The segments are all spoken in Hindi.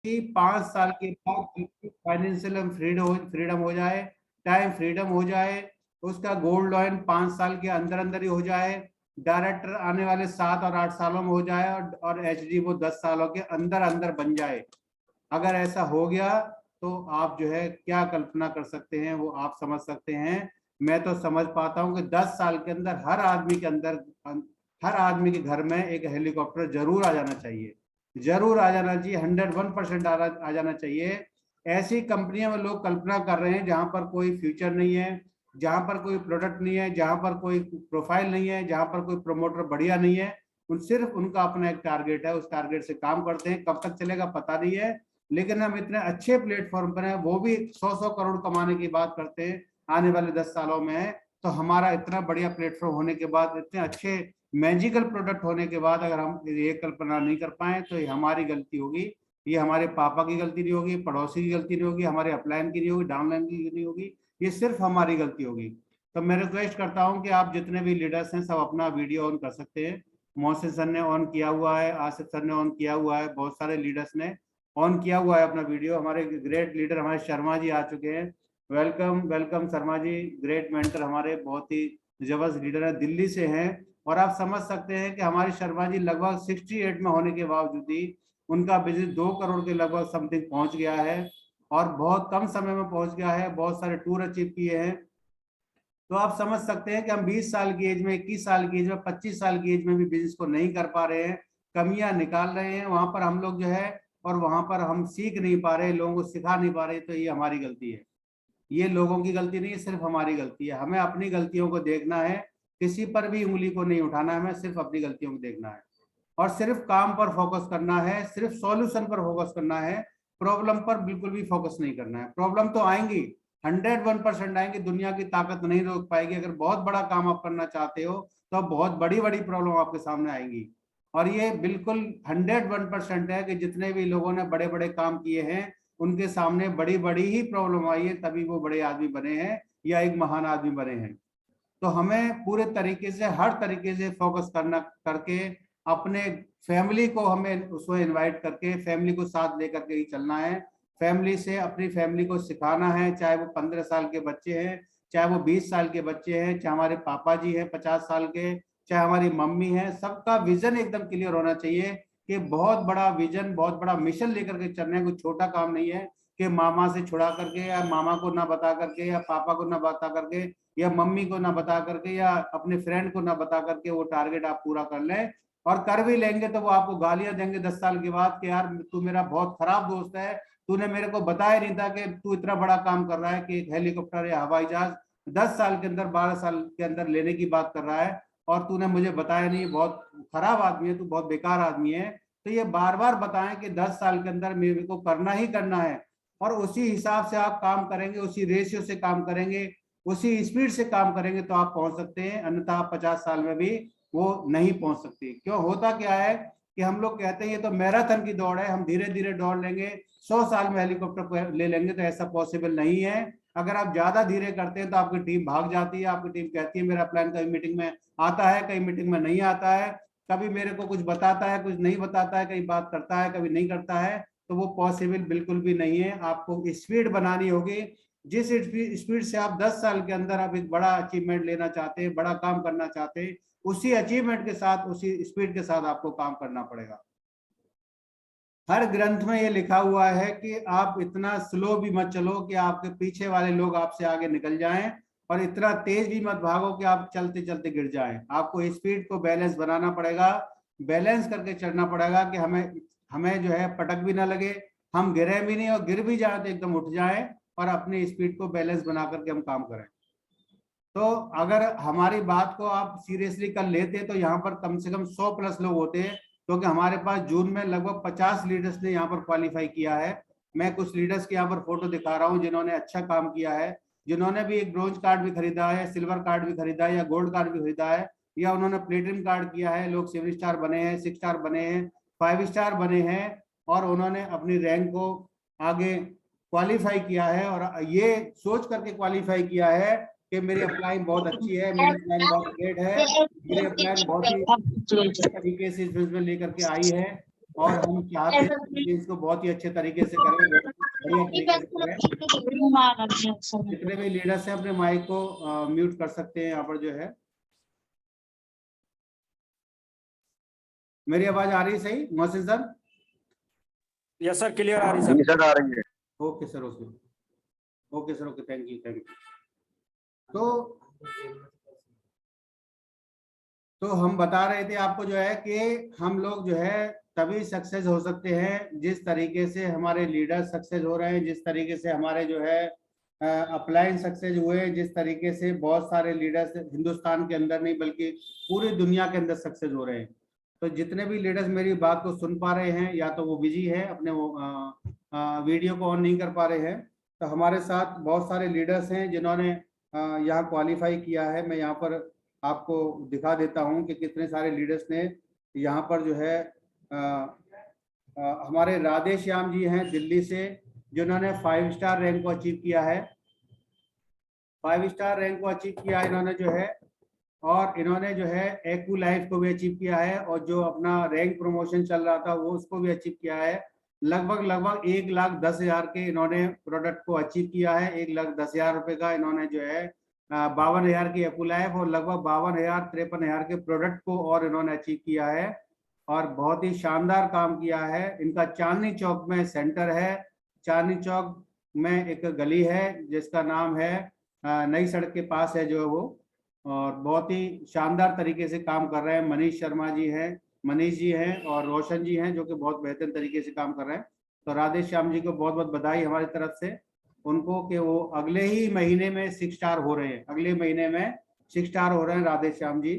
कि 5 साल के बाद फाइनेंशियल फ्रीडम हो जाए, टाइम फ्रीडम हो जाए, उसका गोल्ड लॉन 5 साल के अंदर अंदर ही हो जाए, डायरेक्टर आने वाले 7 और 8 सालों में हो जाए, और एचडी वो 10 सालों के अंदर अंदर बन जाए। अगर ऐसा हो गया तो आप जो है क्या कल्पना कर सकते हैं, वो आप समझ सकते हैं। मैं तो समझ पाता हूं कि 10 साल के अंदर हर आदमी के अंदर, हर आदमी के घर में एक हेलीकॉप्टर जरूर आ जाना चाहिए, जरूर आ जाना चाहिए, 101% आ जाना चाहिए। ऐसी कंपनियों में लोग कल्पना कर रहे हैं जहां पर कोई फ्यूचर नहीं है, जहां पर कोई प्रोडक्ट नहीं है, जहां पर कोई प्रोफाइल नहीं है, जहां पर कोई प्रमोटर बढ़िया नहीं है। सिर्फ उनका अपना एक टारगेट है, उस टारगेट से काम करते हैं। कब तक चलेगा पता नहीं है, लेकिन हम इतने अच्छे प्लेटफॉर्म पर हैं, वो भी 100-100 करोड़ कमाने की बात करते हैं आने वाले 10 सालों में है। तो हमारा इतना बढ़िया प्लेटफॉर्म होने के बाद, इतने अच्छे मैजिकल प्रोडक्ट होने के बाद, अगर हम ये कल्पना नहीं कर पाए तो ये हमारी गलती होगी। ये हमारे पापा की गलती नहीं होगी, पड़ोसी की गलती नहीं होगी, हमारे अपलाइन की नहीं होगी, डाउनलाइन की नहीं होगी, ये सिर्फ हमारी गलती होगी। तो मैं रिक्वेस्ट करता हूं कि आप जितने भी लीडर्स हैं सब अपना वीडियो ऑन कर सकते हैं। मोहसिन सर ने ऑन किया हुआ है, आसिफ सर ने ऑन किया हुआ है, बहुत सारे लीडर्स ने ऑन किया हुआ है अपना वीडियो। हमारे ग्रेट लीडर हमारे शर्मा जी आ चुके हैं। Welcome welcome Sharma ji, great mentor, हमारे बहुत ही जबरदस्त लीडर है, दिल्ली से हैं। और आप समझ सकते हैं कि हमारे शर्मा जी लगभग 68 में होने के बावजूद ही उनका बिजनेस 2 करोड़ के लगभग समथिंग पहुंच गया है, और बहुत कम समय में पहुंच गया है, बहुत सारे टूर अचीव किए हैं। तो आप समझ सकते हैं कि हम 20 साल की एज में, 21 साल की एज में, 25 साल की एज में भी बिजनेस को नहीं कर पा रहे हैं, कमियां निकाल रहे हैं वहां पर हम लोग जो है, और वहां पर हम सीख नहीं पा रहे, लोगों को सिखा नहीं पा रहे। तो ये हमारी गलती है, ये लोगों की गलती नहीं है, सिर्फ हमारी गलती है। हमें अपनी गलतियों को देखना है, किसी पर भी उंगली को नहीं उठाना है, हमें सिर्फ अपनी गलतियों को देखना है, और सिर्फ काम पर फोकस करना है, सिर्फ सॉल्यूशन पर फोकस करना है। प्रॉब्लम पर बिल्कुल भी फोकस नहीं करना है। प्रॉब्लम तो आएंगी, 101% आएंगी, दुनिया की ताकत नहीं रोक पाएगी। अगर बहुत बड़ा काम आप करना चाहते हो तो बहुत बड़ी बड़ी प्रॉब्लम आपके सामने आएंगी। और ये बिल्कुल 101% है कि जितने भी लोगों ने बड़े बड़े काम किए हैं उनके सामने बड़ी बड़ी ही प्रॉब्लम आई है, तभी वो बड़े आदमी बने हैं या एक महान आदमी बने हैं। तो हमें पूरे तरीके से, हर तरीके से फोकस करना करके, अपने फैमिली को हमें उसमें इनवाइट करके, फैमिली को साथ लेकर के ही चलना है। फैमिली से, अपनी फैमिली को सिखाना है, चाहे वो 15 साल के बच्चे हैं, चाहे वो 20 साल के बच्चे हैं, चाहे हमारे पापा जी हैं 50 साल के, चाहे हमारी मम्मी है, सबका विजन एकदम क्लियर होना चाहिए कि बहुत बड़ा विजन, बहुत बड़ा मिशन लेकर के चलने, कोई छोटा काम नहीं है कि मामा से छुड़ा करके, या मामा को ना बता करके, या पापा को ना बता करके, या मम्मी को ना बता करके, या अपने फ्रेंड को ना बता करके वो टारगेट आप पूरा कर लें। और कर भी लेंगे तो वो आपको गालियां देंगे 10 साल के बाद कि यार तू मेरा बहुत खराब दोस्त है, तूने मेरे को बताया नहीं था कि तू इतना बड़ा काम कर रहा है कि एक हेलीकॉप्टर या हवाई जहाज 10 साल के अंदर, 12 साल के अंदर लेने की बात कर रहा है, और तूने मुझे बताया नहीं, बहुत खराब आदमी है तू, बहुत बेकार आदमी है। तो ये बार बार बताएं कि 10 साल के अंदर मेरे को करना ही करना है, और उसी हिसाब से आप काम करेंगे, उसी रेशियो से काम करेंगे, उसी स्पीड से काम करेंगे तो आप पहुंच सकते हैं। अन्यथा आप 50 साल में भी वो नहीं पहुंच सकती। क्यों, होता क्या है कि हम लोग कहते हैं ये तो मैराथन की दौड़ है, हम धीरे धीरे दौड़ लेंगे, 100 साल में हेलीकॉप्टर ले लेंगे, तो ऐसा पॉसिबल नहीं है। अगर आप ज्यादा धीरे करते हैं तो आपकी टीम भाग जाती है, आपकी टीम कहती है मेरा प्लान कई मीटिंग में आता है, कई मीटिंग में नहीं आता है, कभी मेरे को कुछ बताता है, कुछ नहीं बताता है, कई बात करता है, कभी नहीं करता है। तो वो पॉसिबल बिल्कुल भी नहीं है। आपको स्पीड बनानी होगी। जिस स्पीड से आप 10 साल के अंदर आप एक बड़ा अचीवमेंट लेना चाहते हैं, बड़ा काम करना चाहते हैं, उसी अचीवमेंट के साथ, उसी स्पीड के साथ आपको काम करना पड़ेगा। हर ग्रंथ में ये लिखा हुआ है कि आप इतना स्लो भी मत चलो कि आपके पीछे वाले लोग आपसे आगे निकल जाएं, और इतना तेज भी मत भागो कि आप चलते चलते गिर जाएं। आपको स्पीड को बैलेंस बनाना पड़ेगा, बैलेंस करके चलना पड़ेगा कि हमें हमें जो है पटक भी ना लगे, हम गिरे भी नहीं, और गिर भी जाए तो एकदम उठ जाए, और अपनी स्पीड को बैलेंस बना करके हम काम करें। तो अगर हमारी बात को आप सीरियसली कर लेते तो यहाँ पर कम से कम 100 प्लस लोग होते हैं, क्योंकि हमारे पास जून में लगभग 50 लीडर्स ने यहाँ पर क्वालिफाई किया है। मैं कुछ लीडर्स की यहाँ पर फोटो दिखा रहा हूँ जिन्होंने अच्छा काम किया है, जिन्होंने भी एक ब्रोंज कार्ड भी खरीदा है, सिल्वर कार्ड भी खरीदा है, या गोल्ड कार्ड भी खरीदा है, या उन्होंने प्लेटिनम कार्ड किया है। लोग 7 स्टार बने हैं, 6 स्टार बने हैं, 5 स्टार बने हैं, और उन्होंने अपनी रैंक को आगे क्वालिफाई किया है, और ये सोच करके क्वालिफाई किया है कि मेरी अप्लाइंग बहुत अच्छी है, मेरी अप्लाइंग बहुत ग्रेट है, मेरी अप्लाइंग बहुत ही तरीके से इस बिजनेस में लेकर के आई है। और हम चाहते हैं कि इसको बहुत ही अच्छे तरीके से करें, बढ़िया तरीके से करें। जितने भी लीडर्स हैं अपने माइक को म्यूट कर सकते हैं यहाँ पर जो है। मेरी आवाज आ रही है सही Mohsin sir? Yes sir, clear आ रही सर। सर आ रही है। Okay sir, okay sir, okay, thank you. तो हम बता रहे थे आपको जो है कि हम लोग जो है तभी सक्सेस हो सकते हैं जिस तरीके से हमारे लीडर सक्सेस हो रहे हैं, जिस तरीके से हमारे जो है अपलाइन सक्सेस हुए, जिस तरीके से बहुत सारे लीडर्स हिंदुस्तान के अंदर नहीं बल्कि पूरी दुनिया के अंदर सक्सेस हो रहे हैं। तो जितने भी लीडर्स मेरी बात को सुन पा रहे हैं या तो वो बिजी है, अपने वो वीडियो को ऑन नहीं कर पा रहे हैं, तो हमारे साथ बहुत सारे लीडर्स हैं जिन्होंने यहाँ क्वालिफाई किया है। मैं यहाँ पर आपको दिखा देता हूँ कि कितने सारे लीडर्स ने यहाँ पर जो है हमारे राधे श्याम जी हैं दिल्ली से, जिन्होंने 5 स्टार रैंक को अचीव किया है। 5 स्टार रैंक को अचीव किया इन्होंने जो है, और इन्होंने जो है एक्यू लाइफ को भी अचीव किया है, और जो अपना रैंक प्रमोशन चल रहा था वो उसको भी अचीव किया है। लगभग 1,10,000 के इन्होंने प्रोडक्ट को अचीव किया है। 1,10,000 रुपए का इन्होंने जो है 52,000 की एक्यू लाइफ और लगभग 52,000-53,000 के प्रोडक्ट को और इन्होंने अचीव किया है, और बहुत ही शानदार काम किया है। इनका चांदनी चौक में सेंटर है। चांदनी चौक में एक गली है जिसका नाम है नई सड़क के पास है जो वो, और बहुत ही शानदार तरीके से काम कर रहे हैं। मनीष शर्मा जी हैं, मनीष जी हैं और रोशन जी हैं जो कि बहुत बेहतर तरीके से काम कर रहे हैं। तो राधे श्याम जी को बहुत बहुत बधाई हमारी तरफ से उनको कि वो अगले ही महीने में 6 स्टार हो रहे हैं, अगले महीने में 6 स्टार हो रहे हैं राधे श्याम जी।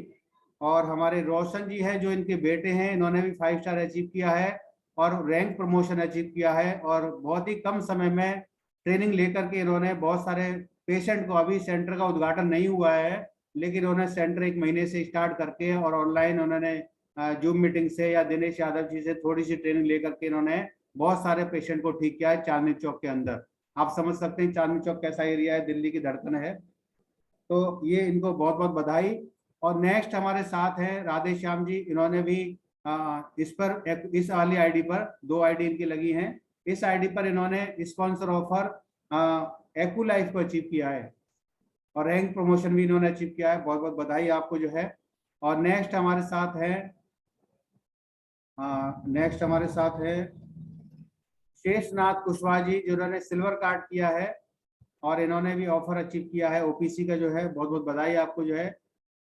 और हमारे रोशन जी हैं जो इनके बेटे हैं, इन्होंने भी 5 स्टार अचीव किया है और रैंक प्रमोशन अचीव किया है, और बहुत ही कम समय में ट्रेनिंग लेकर के इन्होंने बहुत सारे पेशेंट को, अभी सेंटर का उद्घाटन नहीं हुआ है लेकिन उन्होंने सेंटर 1 महीने से स्टार्ट करके और ऑनलाइन उन्होंने जूम मीटिंग से या दिनेश यादव जी से थोड़ी सी ट्रेनिंग लेकर के इन्होंने बहुत सारे पेशेंट को ठीक किया है चांदनी चौक के अंदर। आप समझ सकते हैं चांदनी चौक कैसा एरिया है, दिल्ली की धड़कन है। तो ये इनको बहुत बहुत बधाई। और नेक्स्ट हमारे साथ है राधे श्याम जी, इन्होंने भी इस पर इस वाली आईडी पर 2 आईडी इनकी लगी हैं, इस आईडी पर इन्होंने स्पॉन्सर ऑफर एक्यू लाइफ को अचीव किया है और रैंक प्रमोशन भी इन्होंने अचीव किया है। बहुत बहुत बधाई आपको जो है। और नेक्स्ट हमारे साथ है शेषनाथ कुशवाहा जी, जिन्होंने सिल्वर कार्ड किया है और इन्होंने भी ऑफर अचीव किया है ओपीसी का जो है। बहुत बहुत बधाई आपको जो है,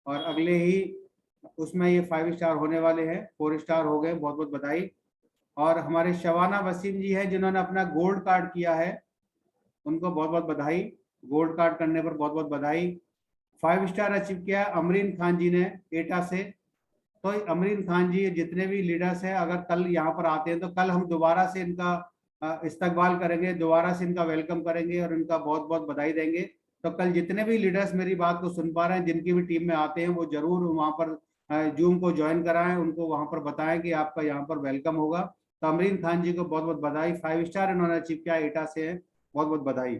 और अगले ही उसमें ये 5 स्टार होने वाले हैं, 4 स्टार हो गए, बहुत बहुत बधाई। और हमारे शवाना वसीम जी हैं जिन्होंने अपना गोल्ड कार्ड किया है, उनको बहुत बहुत बधाई, गोल्ड कार्ड करने पर बहुत बहुत बधाई। 5 स्टार अचीव किया अमरीन खान जी ने एटा से। तो अमरीन खान जी, जितने भी लीडर्स हैं अगर कल यहाँ पर आते हैं तो कल हम दोबारा से इनका इस्तकबाल करेंगे, दोबारा से इनका वेलकम करेंगे और इनका बहुत बहुत बधाई देंगे। तो कल जितने भी लीडर्स मेरी बात को सुन पा रहे हैं, जिनकी भी टीम में आते हैं, वो जरूर वहाँ पर जूम को ज्वाइन कराएं, उनको वहाँ पर बताएं कि आपका यहाँ पर वेलकम होगा। तो अमरीन खान जी को बहुत बहुत बधाई, 5 स्टार इन्होंने अचीव किया, एटा से है, बहुत बहुत बधाई।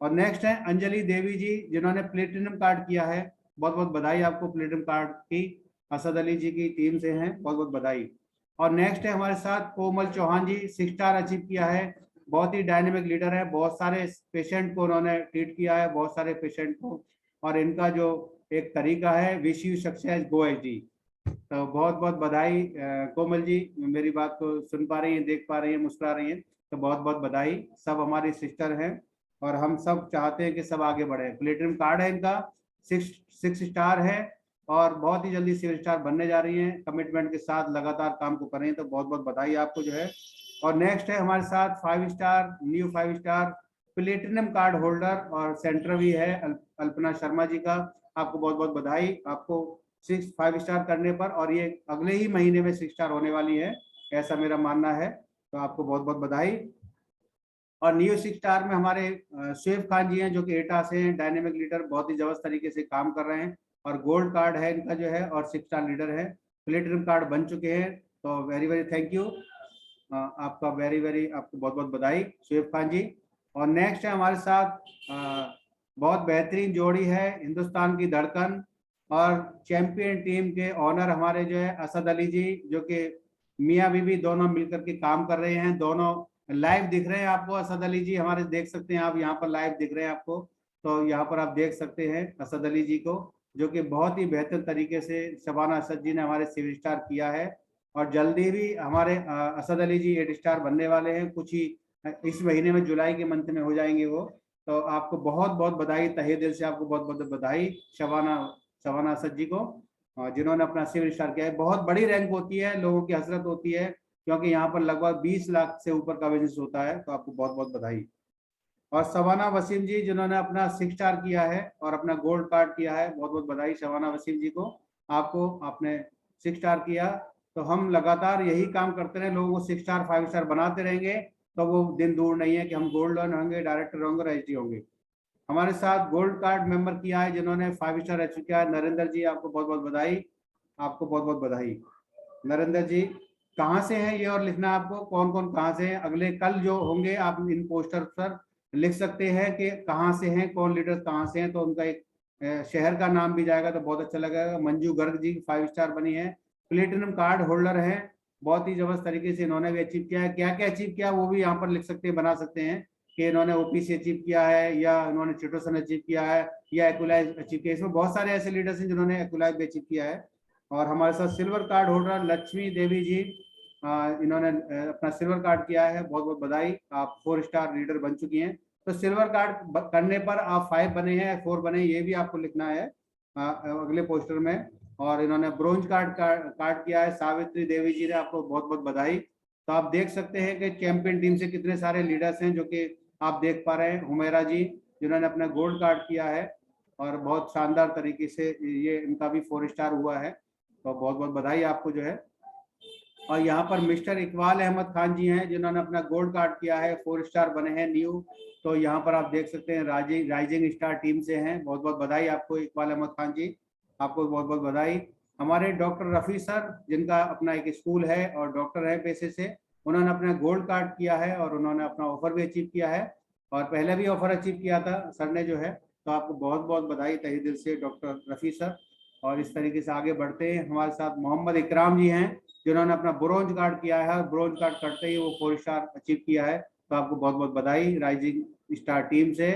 और नेक्स्ट है अंजलि देवी जी, जिन्होंने प्लेटिनम कार्ड किया है, बहुत बहुत बधाई आपको प्लेटिनम कार्ड की, असद अली जी की टीम से हैं, बहुत बहुत बधाई। और नेक्स्ट है हमारे साथ कोमल चौहान जी, 6 स्टार अचीव किया है, बहुत ही डायनेमिक लीडर है, बहुत सारे पेशेंट को उन्होंने ट्रीट किया है, बहुत सारे पेशेंट को, और इनका जो एक तरीका है wish you success go H D. तो बहुत बहुत बधाई कोमल जी, मेरी बात को सुन पा रही हैं, देख पा रही हैं, मुस्कुरा रही हैं, तो बहुत बहुत बधाई। सब हमारी सिस्टर हैं और हम सब चाहते हैं कि सब आगे बढ़े। प्लेटिनम कार्ड है इनका, 6 स्टार है और बहुत ही जल्दी 7 स्टार बनने जा रही हैं, कमिटमेंट के साथ लगातार काम को करें, तो बहुत बहुत बधाई आपको जो है। और नेक्स्ट है हमारे साथ 5 star, new 5 star platinum card holder और सेंटर भी है अल्पना शर्मा जी का, आपको बहुत बहुत बधाई, आपको 5 स्टार करने पर, और ये अगले ही महीने में 6 स्टार होने वाली है, ऐसा मेरा मानना है, तो आपको बहुत बहुत बधाई। और न्यू 6 स्टार में हमारे शेफ खान जी हैं जो कि एटा से हैं, डायनेमिक लीडर, बहुत ही जबरदस्त तरीके से काम कर रहे हैं, और गोल्ड कार्ड है इनका जो है, और 6 स्टार लीडर है, प्लेटिनम कार्ड बन चुके हैं। तो वेरी वेरी थैंक यू, आपका वेरी वेरी, आपको बहुत बहुत बधाई शेफ खान जी। और नेक्स्ट है हमारे साथ बहुत बेहतरीन जोड़ी है, हिंदुस्तान की धड़कन और चैंपियन टीम के ऑनर हमारे जो है असद अली जी, जो कि मियाँ बीवी दोनों मिलकर के काम कर रहे हैं। दोनों लाइव दिख रहे हैं आपको, असद अली जी हमारे देख सकते हैं आप, यहाँ पर लाइव दिख रहे हैं आपको। तो यहाँ पर आप देख सकते हैं असद अली जी को, जो कि बहुत ही बेहतर तरीके से शबाना असद जी ने हमारे सिविल स्टार किया है। और जल्दी भी हमारे असद अली जी 8 स्टार बनने वाले हैं, कुछ ही इस महीने में, जुलाई के मंथ में हो जाएंगे वो। तो आपको बहुत बहुत बधाई, तहे दिल से आपको बहुत बहुत बधाई शबाना शबाना असद जी को, जिन्होंने अपना सिविल स्टार किया है। बहुत बड़ी रैंक होती है, लोगों की हसरत होती है, क्योंकि यहाँ पर लगभग 20 लाख से ऊपर का बिजनेस होता है। तो आपको बहुत बहुत बधाई। और शबाना वसीम जी जिन्होंने अपना 6 स्टार किया है और अपना गोल्ड कार्ड किया है, बहुत बहुत बधाई शबाना वसीम जी को, आपको आपने 6 स्टार किया। तो हम लगातार यही काम करते रहे, लोगों को 6 स्टार 5 स्टार बनाते रहेंगे, तो वो दिन दूर नहीं है कि हम गोल्ड लोन होंगे, डायरेक्टर होंगे और एचडी होंगे। हमारे साथ गोल्ड कार्ड मेंबर किया है जिन्होंने 5 स्टार अचीव किया है, नरेंद्र जी, आपको बहुत बहुत बधाई, आपको बहुत बहुत बधाई। नरेंद्र जी कहाँ से हैं ये और लिखना है आपको, कौन कौन कहाँ से हैं। अगले कल जो होंगे आप इन पोस्टर पर लिख सकते हैं कि कहाँ से हैं, कौन लीडर कहाँ से हैं, तो उनका एक शहर का नाम भी जाएगा तो बहुत अच्छा लगेगा। मंजू गर्ग जी 5 स्टार बनी है, प्लेटिनम कार्ड होल्डर है, बहुत ही जबरदस्त तरीके से इन्होंने भी अचीव किया है। क्या क्या अचीव किया वो भी यहाँ पर लिख सकते हैं, बना सकते हैं कि इन्होंने ओपीसी अचीव किया है, या इन्होंने चिटोसन अचीव किया है, या एक्विलाइज अचीव किया है। इसमें बहुत सारे ऐसे लीडर्स हैं जिन्होंने एक्विलाइज भी अचीव किया है। और हमारे साथ सिल्वर कार्ड होल्डर लक्ष्मी देवी जी, इन्होंने अपना सिल्वर कार्ड किया है, बहुत बहुत बधाई, आप 4 स्टार लीडर बन चुकी हैं। तो सिल्वर कार्ड करने पर आप 5 बने हैं, 4 बने, ये भी आपको लिखना है अगले पोस्टर में। और इन्होंने ब्रोंज कार्ड किया है, सावित्री देवी जी ने, आपको बहुत बहुत बधाई। तो आप देख सकते हैं कि चैंपियन टीम से कितने सारे लीडर्स हैं, जो कि आप देख पा रहे हैं। हुमेरा जी जिन्होंने अपना गोल्ड कार्ड किया है और बहुत शानदार तरीके से ये इनका भी 4 स्टार हुआ है, तो बहुत बहुत बधाई आपको जो है। और यहाँ पर मिस्टर इकबाल अहमद खान जी हैं जिन्होंने अपना गोल्ड कार्ड किया है, 4 स्टार बने हैं न्यू। तो यहाँ पर आप देख सकते हैं राइजिंग स्टार टीम से हैं, बहुत बहुत बधाई आपको इकबाल अहमद खान जी, आपको बहुत बहुत बधाई। हमारे डॉक्टर रफ़ी सर जिनका अपना एक स्कूल है और डॉक्टर है पेशे से, उन्होंने अपना गोल्ड कार्ड किया है और उन्होंने अपना ऑफर भी अचीव किया है, और पहले भी ऑफर अचीव किया था सर ने जो है। तो आपको बहुत बहुत बधाई तहे दिल से डॉक्टर रफ़ी सर। और इस तरीके से आगे बढ़ते हैं। हमारे साथ मोहम्मद इकराम जी हैं जिन्होंने अपना ब्रोंज कार्ड किया है, ब्रोंज कार्ड करते ही वो 4 स्टार अचीव किया है, तो आपको बहुत बहुत बधाई राइजिंग स्टार टीम से।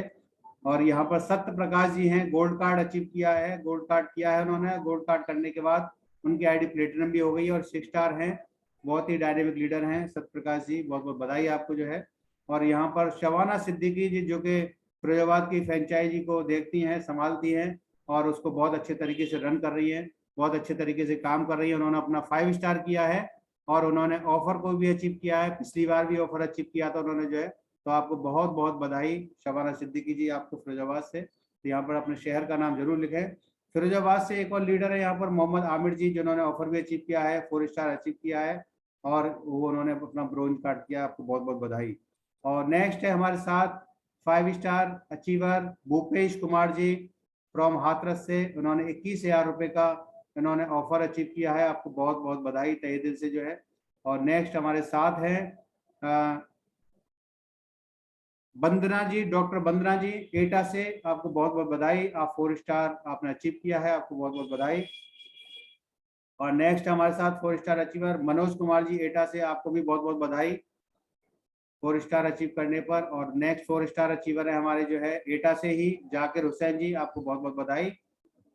और यहाँ पर सत्य प्रकाश जी हैं, गोल्ड कार्ड अचीव किया है, गोल्ड कार्ड किया है उन्होंने, गोल्ड कार्ड करने के बाद उनकी आईडी प्लेटिनम भी हो गई और 6 स्टार हैं, बहुत ही डायनेमिक लीडर हैं सत्य प्रकाश जी, बहुत बहुत बधाई आपको जो है। और यहाँ पर शबाना सिद्दीकी जी जो कि फिरोजाबाद की फ्रेंचाइजी को देखती हैं, संभालती हैं और उसको बहुत अच्छे तरीके से रन कर रही है, बहुत अच्छे तरीके से काम कर रही है। उन्होंने अपना 5 स्टार किया है और उन्होंने ऑफर को भी अचीव किया है, पिछली बार भी ऑफर अचीव किया था उन्होंने जो है। तो आपको बहुत बहुत बधाई शबाना सिद्दीकी जी, आपको फिरोजाबाद से। तो यहाँ पर अपने शहर का नाम जरूर लिखें। फिरोजाबाद से एक और लीडर है यहाँ पर मोहम्मद आमिर जी, जिन्होंने ऑफर भी अचीव किया है, 4 स्टार अचीव किया है और वो उन्होंने अपना ब्रोंज कार्ड किया, आपको बहुत बहुत बधाई। और नेक्स्ट है हमारे साथ 5 star achiever Bhupesh Kumar ji from Hathras से, उन्होंने 21,000 रुपए का इन्होंने ऑफर अचीव किया है, आपको बहुत बहुत बधाई तहे दिल से जो है। और नेक्स्ट हमारे साथ है बंदना जी, डॉक्टर बंदना जी एटा से, आपको बहुत बहुत बधाई, आप 4 स्टार आपने अचीव किया है, आपको बहुत बहुत बधाई। और नेक्स्ट हमारे साथ 4 स्टार अचीवर मनोज कुमार जी एटा से, आपको भी बहुत बहुत बधाई 4 स्टार अचीव करने पर। और नेक्स्ट 4 स्टार अचीवर है हमारे जो है एटा से ही जाकिर हुसैन जी, आपको बहुत बहुत बधाई।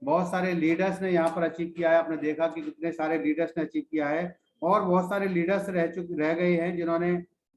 बहुत सारे लीडर्स ने यहाँ पर अचीव किया है, आपने देखा कि कितने सारे लीडर्स ने अचीव किया है, और बहुत सारे लीडर्स रह गए हैं जिन्होंने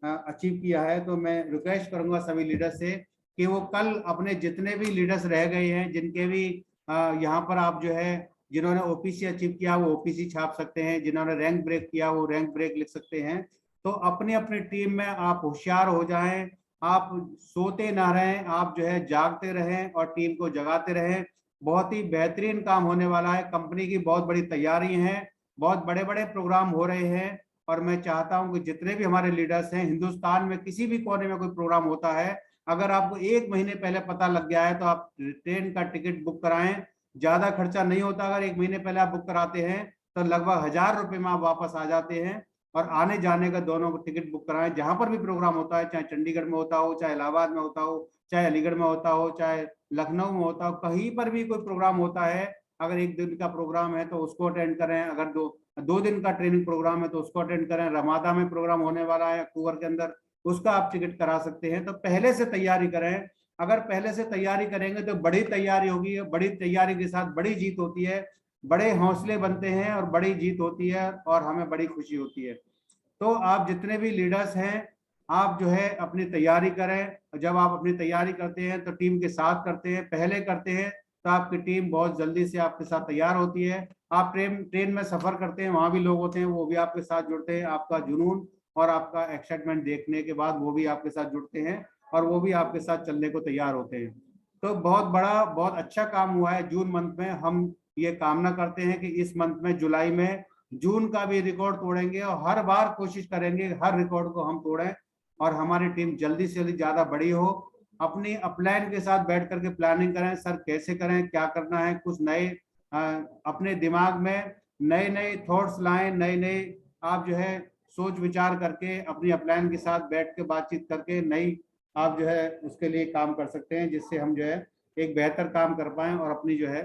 अचीव किया है। तो मैं रिक्वेस्ट करूंगा सभी लीडर्स से कि वो कल अपने जितने भी लीडर्स रह गए हैं, जिनके भी यहाँ पर आप जो है, जिन्होंने ओपीसी अचीव किया वो ओपीसी छाप सकते हैं, जिन्होंने रैंक ब्रेक किया वो रैंक ब्रेक लिख सकते हैं। तो अपनी अपनी टीम में आप होशियार हो जाएं, आप सोते ना रहें, आप जो है जागते रहें और टीम को जगाते रहें। बहुत ही बेहतरीन काम होने वाला है, कंपनी की बहुत बड़ी तैयारी है, बहुत बड़े बड़े प्रोग्राम हो रहे हैं। और मैं चाहता हूं कि जितने भी हमारे लीडर्स हैं, हिंदुस्तान में किसी भी कोने में कोई प्रोग्राम होता है, अगर आपको 1 महीने पहले पता लग गया है तो आप ट्रेन का टिकट बुक कराएं, ज्यादा खर्चा नहीं होता। अगर 1 महीने पहले आप बुक कराते हैं तो लगभग 1000 रुपए में आप वापस आ जाते हैं। और आने जाने का दोनों टिकट बुक कराएं, जहां पर भी प्रोग्राम होता है, चाहे चंडीगढ़ में होता हो, चाहे इलाहाबाद में होता हो, चाहे अलीगढ़ में होता हो, चाहे लखनऊ में होता हो, कहीं पर भी कोई प्रोग्राम होता है, अगर 1 दिन का प्रोग्राम है तो उसको अटेंड करें। अगर 2 दिन का ट्रेनिंग प्रोग्राम है तो उसको अटेंड करें। रमादा में प्रोग्राम होने वाला है अक्टूबर के अंदर, उसका आप टिकट करा सकते हैं। तो पहले से तैयारी करें, अगर पहले से तैयारी करेंगे तो बड़ी तैयारी होगी, बड़ी तैयारी के साथ बड़ी जीत होती है, बड़े हौसले बनते हैं और बड़ी जीत होती है और हमें बड़ी खुशी होती है। तो आप जितने भी लीडर्स हैं, आप जो है अपनी तैयारी करें। जब आप अपनी तैयारी करते हैं तो टीम के साथ करते हैं, पहले करते हैं तो आपकी टीम बहुत जल्दी से आपके साथ तैयार होती है। आप ट्रेन में सफर करते हैं, वहां भी लोग होते हैं, वो भी आपके साथ जुड़ते हैं। आपका जुनून और आपका एक्साइटमेंट देखने के बाद वो भी आपके साथ जुड़ते हैं और वो भी आपके साथ चलने को तैयार होते हैं। तो बहुत बड़ा, बहुत अच्छा काम हुआ है जून मंथ में। हम ये कामना करते हैं कि इस मंथ में, जुलाई में, जून का भी रिकॉर्ड तोड़ेंगे और हर बार कोशिश करेंगे हर रिकॉर्ड को हम तोड़ें और हमारी टीम जल्दी से जल्दी ज्यादा बड़ी हो। अपनी अपलाइन के साथ बैठ करके प्लानिंग करें, सर कैसे करें, क्या करना है, कुछ नए अपने दिमाग में नए नए थॉट्स लाएं, नए नए आप जो है सोच विचार करके अपनी अपलाइन के साथ बैठ के बातचीत करके नई आप जो है उसके लिए काम कर सकते हैं, जिससे हम जो है एक बेहतर काम कर पाए और अपनी जो है।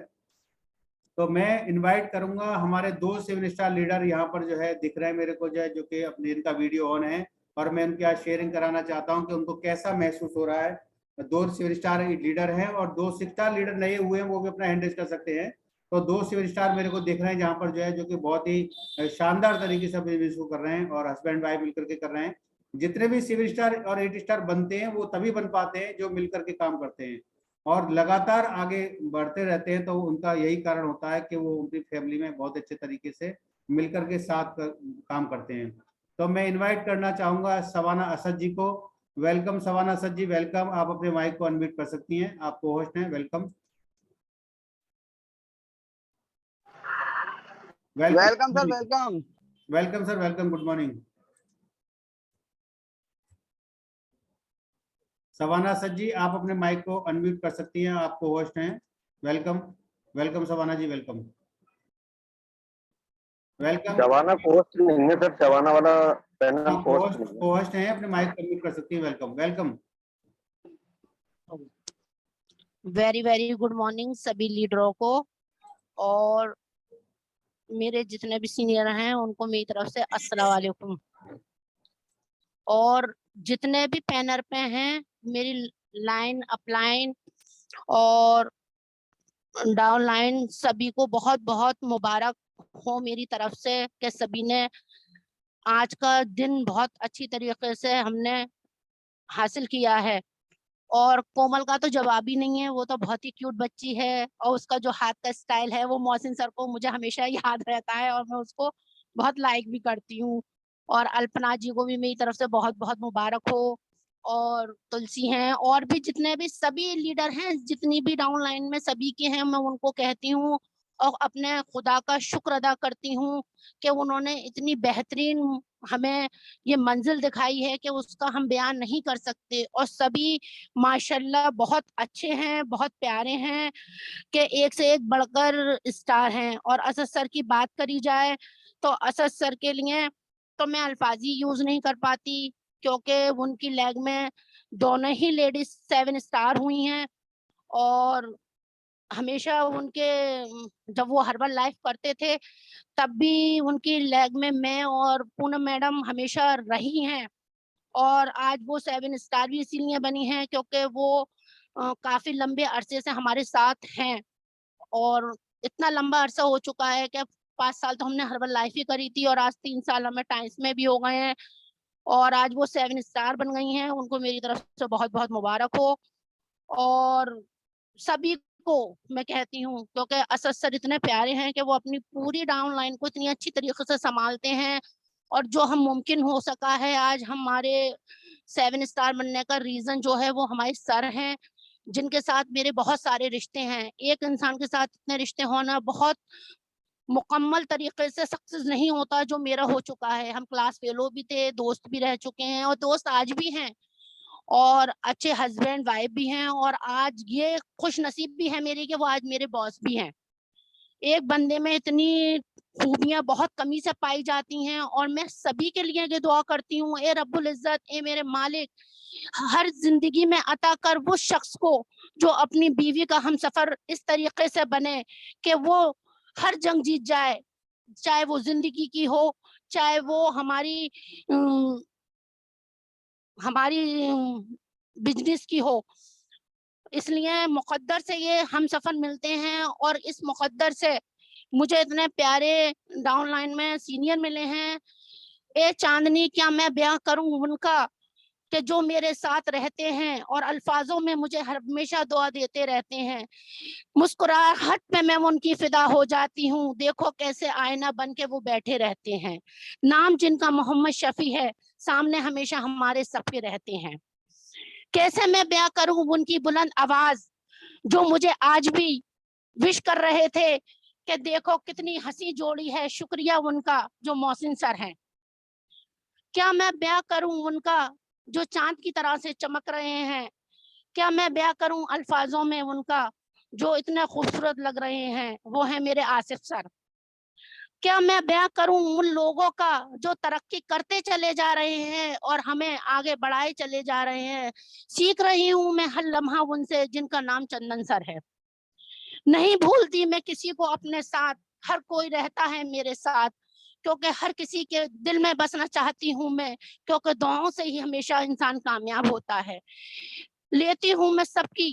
तो मैं इनवाइट करूंगा हमारे 2 7 स्टार लीडर यहाँ पर जो है दिख रहे हैं मेरे को, जो है जो कि अपने इनका वीडियो ऑन है और मैं उनके आज शेयरिंग कराना चाहता हूँ कि उनको कैसा महसूस हो रहा है। 2 7 स्टार लीडर हैं और 2 6 स्टार लीडर नए हुए हैं, वो भी अपना हैंड रेज कर सकते हैं। तो 2 7 स्टार मेरे को दिख रहे हैं जहाँ पर जो है, जो कि बहुत ही शानदार तरीके से बिजनेस को कर रहे हैं और हस्बैंड वाइफ मिलकर के कर रहे हैं। जितने भी 7 स्टार और 8 स्टार बनते हैं वो तभी बन पाते हैं जो मिलकर के काम करते हैं और लगातार आगे बढ़ते रहते हैं। तो उनका यही कारण होता है कि वो उनकी फैमिली में बहुत अच्छे तरीके से मिलकर के साथ काम करते हैं। तो मैं इनवाइट करना चाहूंगा सवाना असद जी को। वेलकम सवाना असद जी, वेलकम। आप अपने माइक को अनम्यूट कर सकती हैं, आप को होस्ट हैं। Welcome welcome sir, welcome. Welcome sir, welcome, good morning. Savana sir ji, आप अपने माइक को अनम्यूट कर सकती हैं, आपको होस्ट हैं। वेलकम, वेलकम सवाना जी, वेलकम वेलकम। शबाना पोस्ट नहीं है सर, शबाना वाला पैनल पोस्ट नहीं है। होस्ट हैं, अपने माइक को अनम्यूट कर सकती हैं। Welcome, welcome. Very very good morning सभी लीडरों को, और मेरे जितने भी सीनियर हैं उनको मेरी तरफ से अस्सलाम वालेकुम। और जितने भी पैनल पे हैं, मेरी लाइन अपलाइन और डाउन लाइन सभी को बहुत बहुत मुबारक हो मेरी तरफ से कि सभी ने आज का दिन बहुत अच्छी तरीके से हमने हासिल किया है। और कोमल का तो जवाब ही नहीं है, वो तो बहुत ही क्यूट बच्ची है और उसका जो हाथ का स्टाइल है वो मोहसिन सर को मुझे हमेशा याद रहता है और मैं उसको बहुत लाइक भी करती हूँ। और अल्पना जी को भी मेरी तरफ से बहुत बहुत मुबारक हो। और तुलसी हैं और भी जितने भी सभी लीडर हैं, जितनी भी डाउन लाइन में सभी के हैं, मैं उनको कहती हूँ और अपने खुदा का शुक्र अदा करती हूँ कि उन्होंने इतनी बेहतरीन हमें ये मंजिल दिखाई है कि उसका हम बयान नहीं कर सकते। और सभी माशाल्लाह बहुत अच्छे हैं, बहुत प्यारे हैं कि एक से एक बढ़कर स्टार हैं। और असद सर की बात करी जाए तो असद सर के लिए तो मैं अल्फाजी यूज नहीं कर पाती, क्योंकि उनकी लेग में दोनों ही लेडीज 7 स्टार हुई हैं। और हमेशा उनके जब वो हर्बल लाइफ करते थे तब भी उनकी लेग में मैं और पूनम मैडम हमेशा रही हैं। और आज वो 7 स्टार भी इसीलिए बनी हैं क्योंकि वो काफी लंबे अरसे से हमारे साथ हैं। और इतना लंबा अरसा हो चुका है कि 5 साल तो हमने हर्बल लाइफ ही करी थी और आज 3 साल हमें टाइम्स में भी हो गए हैं और आज वो 7 स्टार बन गई हैं। उनको मेरी तरफ से बहुत बहुत मुबारक हो। और सभी को मैं कहती हूँ क्योंकि असद सर इतने प्यारे हैं कि वो अपनी पूरी डाउन लाइन को इतनी अच्छी तरीके से संभालते हैं। और जो हम मुमकिन हो सका है आज हमारे 7 स्टार बनने का रीजन जो है वो हमारे सर हैं, जिनके साथ मेरे बहुत सारे रिश्ते हैं। एक इंसान के साथ इतने रिश्ते होना बहुत मुकम्मल तरीके से सक्सेस नहीं होता जो मेरा हो चुका है। हम क्लास फेलो भी थे, दोस्त भी रह चुके हैं और दोस्त आज भी हैं और अच्छे हस्बैंड वाइफ भी हैं। और आज ये खुश नसीब भी है मेरी कि वो आज मेरे बॉस भी हैं। एक बंदे में इतनी खूबियां बहुत कमी से पाई जाती हैं और मैं सभी के लिए ये दुआ करती हूँ, ए रब्बुल इज्जत, ए मेरे मालिक, हर जिंदगी में अता कर वो शख्स को जो अपनी बीवी का हम सफर इस तरीके से बने कि वो हर जंग जीत जाए चाहे वो जिंदगी की हो, चाहे वो हमारी बिजनेस की हो। इसलिए मुकद्दर से ये हम सफर मिलते हैं, और इस मुकद्दर से मुझे इतने प्यारे डाउनलाइन में सीनियर मिले हैं। ए चांदनी, क्या मैं बयां करूं उनका, कि जो मेरे साथ रहते हैं और अल्फाजों में मुझे हमेशा दुआ देते रहते हैं। मुस्कुराहट पे मैं उनकी फिदा हो जाती हूँ। देखो कैसे आईना बन के वो बैठे रहते हैं। नाम जिनका मोहम्मद शफी है, सामने हमेशा हमारे सबके रहते हैं। कैसे मैं बयां करूं उनकी बुलंद आवाज, जो मुझे आज भी विश कर रहे थे कि देखो कितनी हंसी जोड़ी है। शुक्रिया उनका जो मोहसिन सर हैं। क्या मैं बयां करूं उनका जो चांद की तरह से चमक रहे हैं। क्या मैं बयां करूं अल्फाजों में उनका जो इतने खूबसूरत लग रहे हैं, वो है मेरे आसिफ सर। क्या मैं बयां करूं उन लोगों का जो तरक्की करते चले जा रहे हैं और हमें आगे बढ़ाए चले जा रहे हैं। सीख रही हूं मैं हर लम्हा उनसे, जिनका नाम चंदन सर है। नहीं भूलती मैं किसी को अपने साथ, हर कोई रहता है मेरे साथ, क्योंकि हर किसी के दिल में बसना चाहती हूँ मैं, क्योंकि दुआओं से ही हमेशा इंसान कामयाब होता है। लेती हूँ मैं सबकी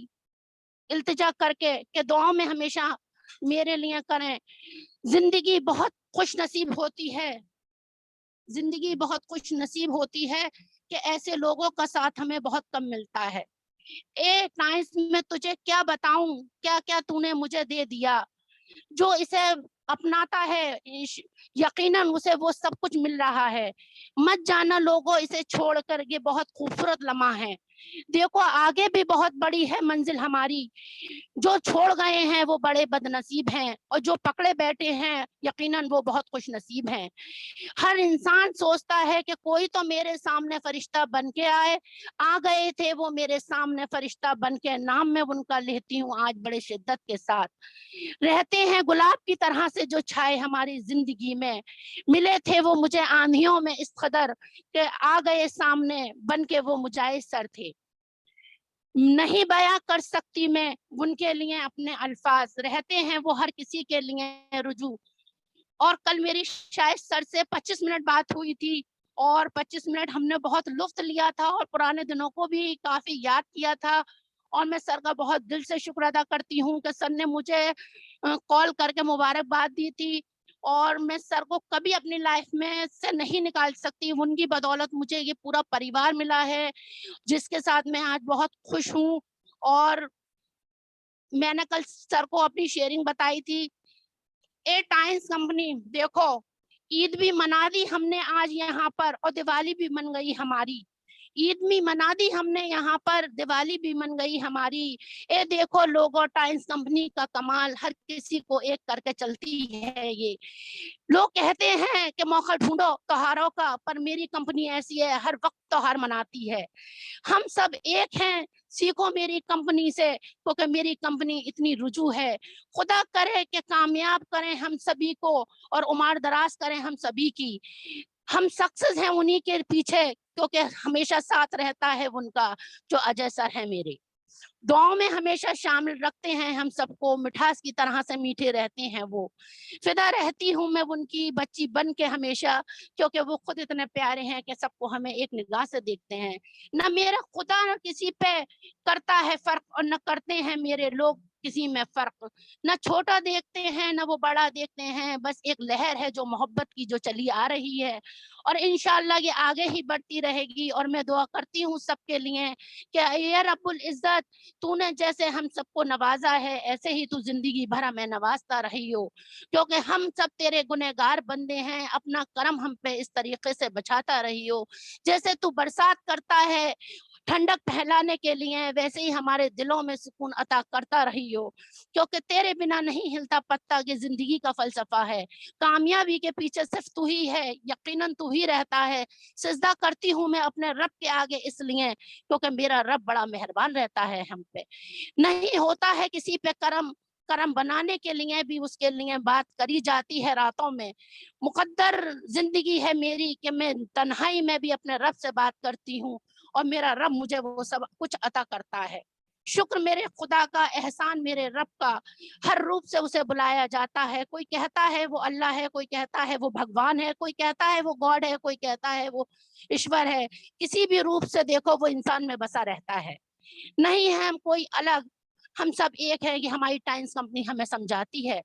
इल्तिजा करके कि दुआओं में हमेशा मेरे लिए करें। जिंदगी बहुत खुश नसीब होती है, जिंदगी बहुत खुश नसीब होती है कि ऐसे लोगों का साथ हमें बहुत कम मिलता है। ए टाइम्स में तुझे क्या बताऊं, क्या क्या तूने मुझे दे दिया। जो इसे अपनाता है यकीनन उसे वो सब कुछ मिल रहा है। मत जाना लोगों इसे छोड़कर, ये बहुत खूबसूरत लम्हा है। देखो आगे भी बहुत बड़ी है मंजिल हमारी। जो छोड़ गए हैं वो बड़े बदनसीब हैं, और जो पकड़े बैठे हैं यकीनन वो बहुत खुश नसीब हैं। हर इंसान सोचता है कि कोई तो मेरे सामने फरिश्ता बन के आए। आ गए थे वो मेरे सामने फरिश्ता बन के। नाम मैं उनका लेती हूँ आज बड़े शिद्दत के साथ। रहते हैं गुलाब की तरह से जो छाए हमारी जिंदगी में। मिले थे वो मुझे आंधियों में इस कदर कि आ गए सामने बन के वो मुजाहिद सर थे। नहीं बयां कर सकती मैं उनके लिए अपने अल्फाज। रहते हैं वो हर किसी के लिए रुजू। और कल मेरी शायद सर से 25 मिनट बात हुई थी, और 25 मिनट हमने बहुत लुत्फ लिया था और पुराने दिनों को भी काफी याद किया था। और मैं सर का बहुत दिल से शुक्र अदा करती हूँ कि सर ने मुझे कॉल करके मुबारकबाद दी थी। और मैं सर को कभी अपनी लाइफ में से नहीं निकाल सकती। उनकी बदौलत मुझे ये पूरा परिवार मिला है, जिसके साथ मैं आज बहुत खुश हूँ। और मैंने कल सर को अपनी शेयरिंग बताई थी। ए टाइम्स कंपनी, देखो ईद भी मना दी हमने आज यहाँ पर, और दिवाली भी मन गई हमारी। ईद भी मना दी हमने यहाँ पर, दिवाली भी मन गई हमारी। ए देखो लोगो टाइम्स कंपनी का कमाल, हर किसी को एक करके चलती है ये। लोग कहते हैं कि मौका ढूंढो त्योहारों का, पर मेरी कंपनी ऐसी है हर वक्त त्योहार मनाती है। हम सब एक हैं, सीखो मेरी कंपनी से, क्योंकि मेरी कंपनी इतनी रुजू है। खुदा करे कि कामयाब करें हम सभी को, और उम्र दराज करें हम सभी की। हम सक्सेस हैं उन्हीं के पीछे, क्योंकि हमेशा साथ रहता है उनका जो अजय सर है मेरे। दुआओं में हमेशा शामिल रखते हैं हम सबको, मिठास की तरह से मीठे रहते हैं वो। फिदा रहती हूँ मैं उनकी बच्ची बन के हमेशा, क्योंकि वो खुद इतने प्यारे हैं कि सबको हमें एक निगाह से देखते हैं। न मेरा खुदा न किसी पे करता है फर्क, और न करते हैं मेरे लोग किसी में फर्क। न छोटा देखते हैं न वो बड़ा देखते हैं, बस एक लहर है जो मोहब्बत की जो चली आ रही है, और इंशाल्लाह ये आगे ही बढ़ती रहेगी। और मैं दुआ करती हूँ सबके लिए कि या रब्बुल इज्जत, तूने जैसे हम सबको नवाजा है, ऐसे ही तू जिंदगी भर हमें नवाजता रही हो, क्योंकि हम सब तेरे गुनहगार बंदे हैं। अपना करम हम पे इस तरीके से बचाता रही हो। जैसे तू बरसात करता है ठंडक फैलाने के लिए, वैसे ही हमारे दिलों में सुकून अता करता रही हो, क्योंकि तेरे बिना नहीं हिलता पत्ता, ये जिंदगी का फलसफा है। कामयाबी के पीछे सिर्फ तू ही है, यकीनन तू ही रहता है। सिजदा करती हूँ मैं अपने रब के आगे इसलिए, क्योंकि मेरा रब बड़ा मेहरबान रहता है हम पे। नहीं होता है किसी पे करम, करम बनाने के लिए भी उसके लिए बात करी जाती है रातों में। मुकद्दर जिंदगी है मेरी कि मैं तन्हाई में भी अपने रब से बात करती हूँ, और मेरा रब मुझे वो सब कुछ अता करता है। शुक्र मेरे खुदा का, एहसान मेरे रब का। हर रूप से उसे बुलाया जाता है। कोई कहता है वो अल्लाह है, कोई कहता है वो भगवान है, कोई कहता है वो गॉड है, कोई कहता है वो ईश्वर है। किसी भी रूप से देखो वो इंसान में बसा रहता है। नहीं है हम कोई अलग, हम सब एक है। ये हमारी टाइम्स कंपनी हमें समझाती है।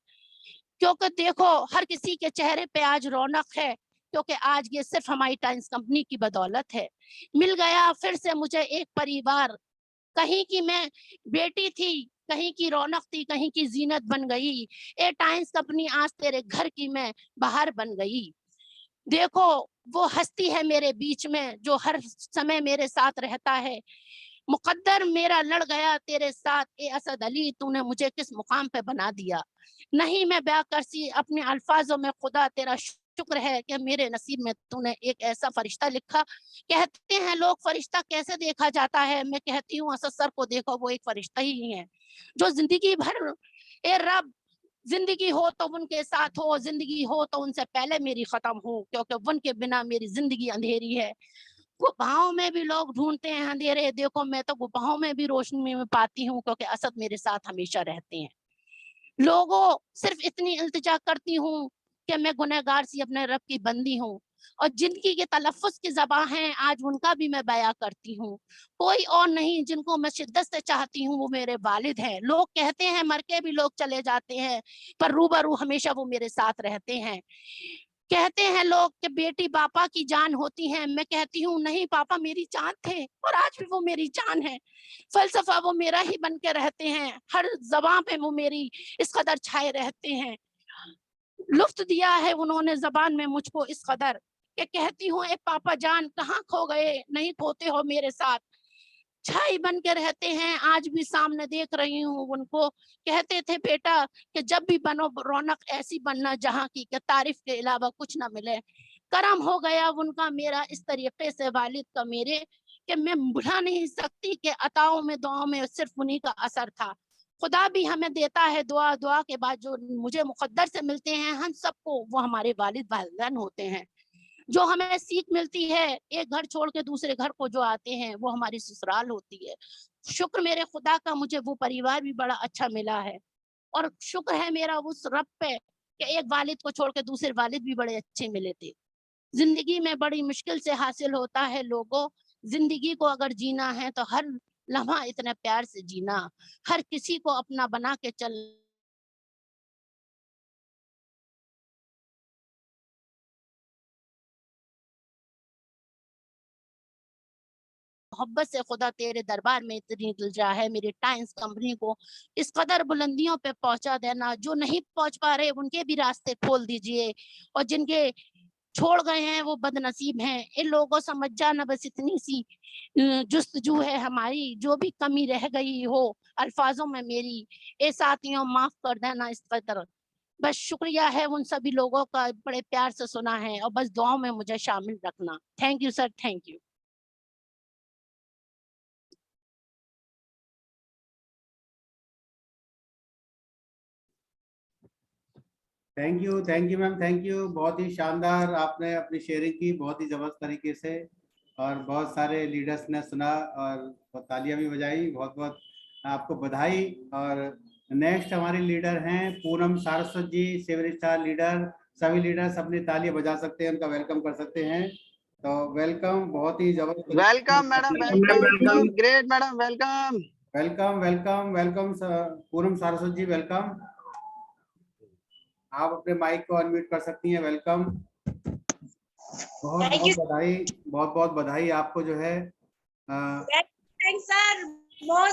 क्योंकि देखो हर किसी के चेहरे पे आज रौनक है, क्योंकि आज ये सिर्फ हमारी टाइम्स कंपनी की बदौलत है। मिल गया फिर से मुझे एक परिवार, कहीं की मैं बेटी थी, कहीं की रौनक थी, कहीं की जीनत बन गई। ए टाइम्स कंपनी आज तेरे घर की मैं बाहर बन गई। देखो वो हस्ती है मेरे बीच में जो हर समय मेरे साथ रहता है। मुकद्दर मेरा लड़ गया तेरे साथ, ए असद अली तूने मुझे किस मुकाम पे बना दिया। नहीं मैं बयां कर सी अपने अल्फाजों में, खुदा तेरा शुक्र है कि मेरे नसीब में तूने एक ऐसा फरिश्ता लिखा। कहते हैं लोग फरिश्ता कैसे देखा जाता है, मैं कहती हूँ असद सर को देखो, वो एक फरिश्ता ही है जो जिंदगी भर, ए रब जिंदगी हो तो उनके साथ हो, जिंदगी हो तो उनसे पहले मेरी खत्म हो, क्योंकि उनके बिना मेरी जिंदगी अंधेरी है। गुफाओं में भी लोग ढूंढते हैं अंधेरे, देखो मैं तो गुफाओं में भी रोशनी में पाती हूँ, क्योंकि असद मेरे साथ हमेशा रहते हैं। लोगों सिर्फ इतनी इल्तिजा करती हूँ कि मैं गुनहगार सी अपने रब की बंदी हूँ, और जिनकी ये तलफ्फुज की ज़बान है आज उनका भी मैं बयां करती हूँ। कोई और नहीं, जिनको मैं शिद्दत से चाहती हूँ वो मेरे वालिद हैं। लोग कहते हैं मर के भी लोग चले जाते हैं, पर रूबरू हमेशा वो मेरे साथ रहते हैं। कहते हैं लोग कि बेटी पापा की जान होती है, मैं कहती हूँ नहीं, पापा मेरी जान थे और आज भी वो मेरी जान है। फलसफा वो मेरा ही बन के रहते हैं, हर ज़बान पे वो मेरी इस कदर छाए रहते हैं। लुफ्त दिया है उन्होंने ज़बान में मुझको इस कदर कि कहती हूँ ए पापा जान कहाँ खो गए, नहीं खोते हो मेरे साथ। छाई बन के रहते हैं, आज भी सामने देख रही हूँ उनको। कहते थे बेटा कि जब भी बनो रौनक ऐसी बनना जहाँ की कि तारीफ के अलावा कुछ ना मिले। करम हो गया उनका मेरा इस तरीके से वालिद का मेरे, कि मैं भुला नहीं सकती कि अताओं में दुआओं में सिर्फ उन्हीं का असर था। खुदा भी हमें देता है दुआ, दुआ के बाद जो मुझे मुकद्दर से मिलते हैं हम सबको, वो हमारे वालिद वालिदैन होते हैं। जो हमें सीख मिलती है, एक घर छोड़ के दूसरे घर को जो आते हैं, वो हमारी ससुराल होती है। शुक्र मेरे खुदा का मुझे वो परिवार भी बड़ा अच्छा मिला है, और शुक्र है मेरा उस रब पे कि एक वालिद को छोड़ के दूसरे वालिद भी बड़े अच्छे मिले थे। जिंदगी में बड़ी मुश्किल से हासिल होता है लोगों, जिंदगी को अगर जीना है तो हर लम्हा इतने प्यार से जीना, हर किसी को अपना बना के चल। मोहब्बत से खुदा तेरे दरबार में इतनी इल्तिजा है मेरी टाइम्स कंपनी को इस कदर बुलंदियों पे पहुंचा देना, जो नहीं पहुंच पा रहे उनके भी रास्ते खोल दीजिए, और जिनके छोड़ गए हैं वो बदनसीब हैं। इन लोगों समझ जाना बस इतनी सी जुस्तजू है हमारी, जो भी कमी रह गई हो अल्फाजों में मेरी, ए साथियों माफ कर देना इस कदर। बस शुक्रिया है उन सभी लोगों का, बड़े प्यार से सुना है, और बस दुआओं में मुझे शामिल रखना। Thank you sir, thank you. Thank you ma'am, thank you. बहुत ही शानदार आपने अपनी शेयरिंग की, बहुत ही जबरदस्त तरीके से, और बहुत सारे लीडर्स ने सुना और तालियां भी बजाई। बहुत बहुत आपको बधाई। और नेक्स्ट हमारे लीडर हैं पूनम सारस्वत जी, 7 स्टार लीडर। सभी लीडर्स अपनी तालियां बजा सकते हैं, उनका वेलकम कर सकते हैं। तो वेलकम, बहुत ही जबरदस्त। Welcome madam, welcome, great madam, welcome. Welcome welcome welcome Poonam Saraswat ji, welcome. आप अपने माइक को अनम्यूट कर सकती हैं। वेलकम, बहुत बहुत बधाई, बहुत बहुत बधाई आपको जो है। थैंक्स सर, बहुत